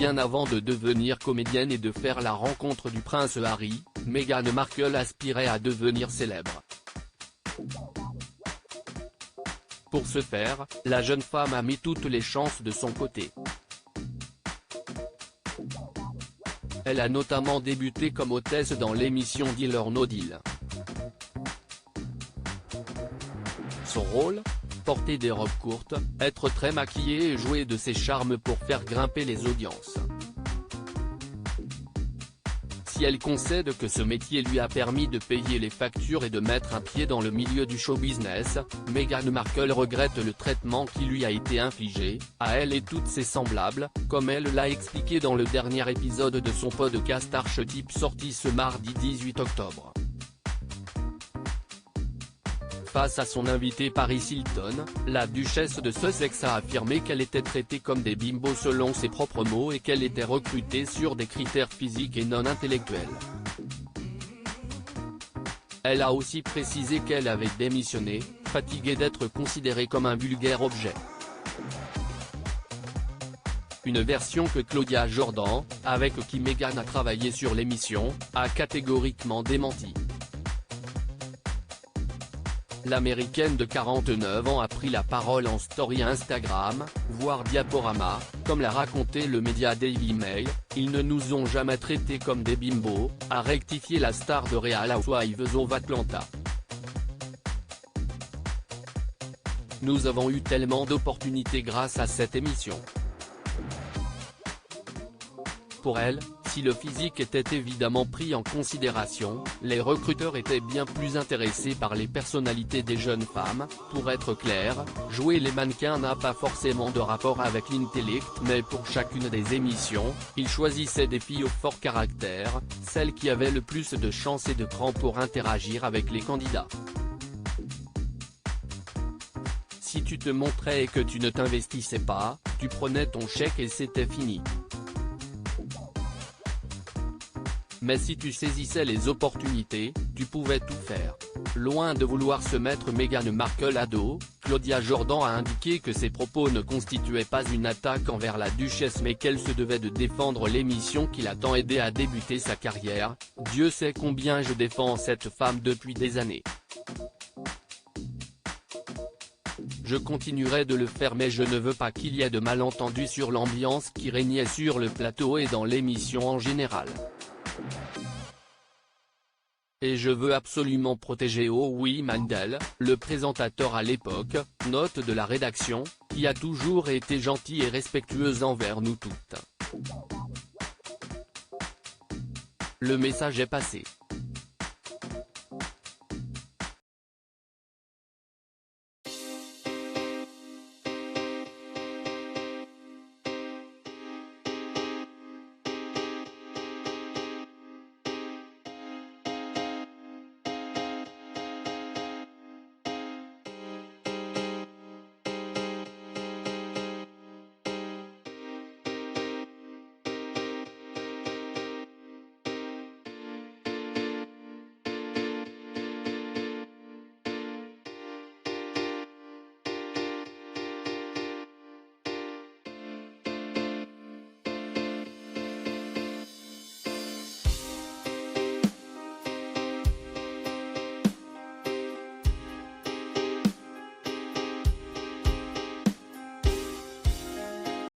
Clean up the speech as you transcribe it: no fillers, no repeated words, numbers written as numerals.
Bien avant de devenir comédienne et de faire la rencontre du prince Harry, Meghan Markle aspirait à devenir célèbre. Pour ce faire, la jeune femme a mis toutes les chances de son côté. Elle a notamment débuté comme hôtesse dans l'émission Deal or No Deal. Son rôle ? Porter des robes courtes, être très maquillée et jouer de ses charmes pour faire grimper les audiences. Si elle concède que ce métier lui a permis de payer les factures et de mettre un pied dans le milieu du show business, Meghan Markle regrette le traitement qui lui a été infligé, à elle et toutes ses semblables, comme elle l'a expliqué dans le dernier épisode de son podcast Archetype sorti ce mardi 18 octobre. Face à son invité Paris Hilton, la duchesse de Sussex a affirmé qu'elle était traitée comme des bimbos selon ses propres mots et qu'elle était recrutée sur des critères physiques et non intellectuels. Elle a aussi précisé qu'elle avait démissionné, fatiguée d'être considérée comme un vulgaire objet. Une version que Claudia Jordan, avec qui Meghan a travaillé sur l'émission, a catégoriquement démenti. L'américaine de 49 ans a pris la parole en story Instagram, voire diaporama, comme l'a raconté le média Daily Mail, « Ils ne nous ont jamais traités comme des bimbos », a rectifié la star de Real Housewives of Atlanta. Nous avons eu tellement d'opportunités grâce à cette émission. Pour elle, si le physique était évidemment pris en considération, les recruteurs étaient bien plus intéressés par les personnalités des jeunes femmes. Pour être clair, jouer les mannequins n'a pas forcément de rapport avec l'intellect, mais pour chacune des émissions, ils choisissaient des filles au fort caractère, celles qui avaient le plus de chance et de cran pour interagir avec les candidats. Si tu te montrais et que tu ne t'investissais pas, tu prenais ton chèque et c'était fini. Mais si tu saisissais les opportunités, tu pouvais tout faire. Loin de vouloir se mettre Meghan Markle à dos, Claudia Jordan a indiqué que ses propos ne constituaient pas une attaque envers la duchesse mais qu'elle se devait de défendre l'émission qui l'a tant aidé à débuter sa carrière. « Dieu sait combien je défends cette femme depuis des années. Je continuerai de le faire mais je ne veux pas qu'il y ait de malentendus sur l'ambiance qui régnait sur le plateau et dans l'émission en général. Et je veux absolument protéger Howie Mandel, le présentateur à l'époque, note de la rédaction, qui a toujours été gentil et respectueux envers nous toutes. Le message est passé.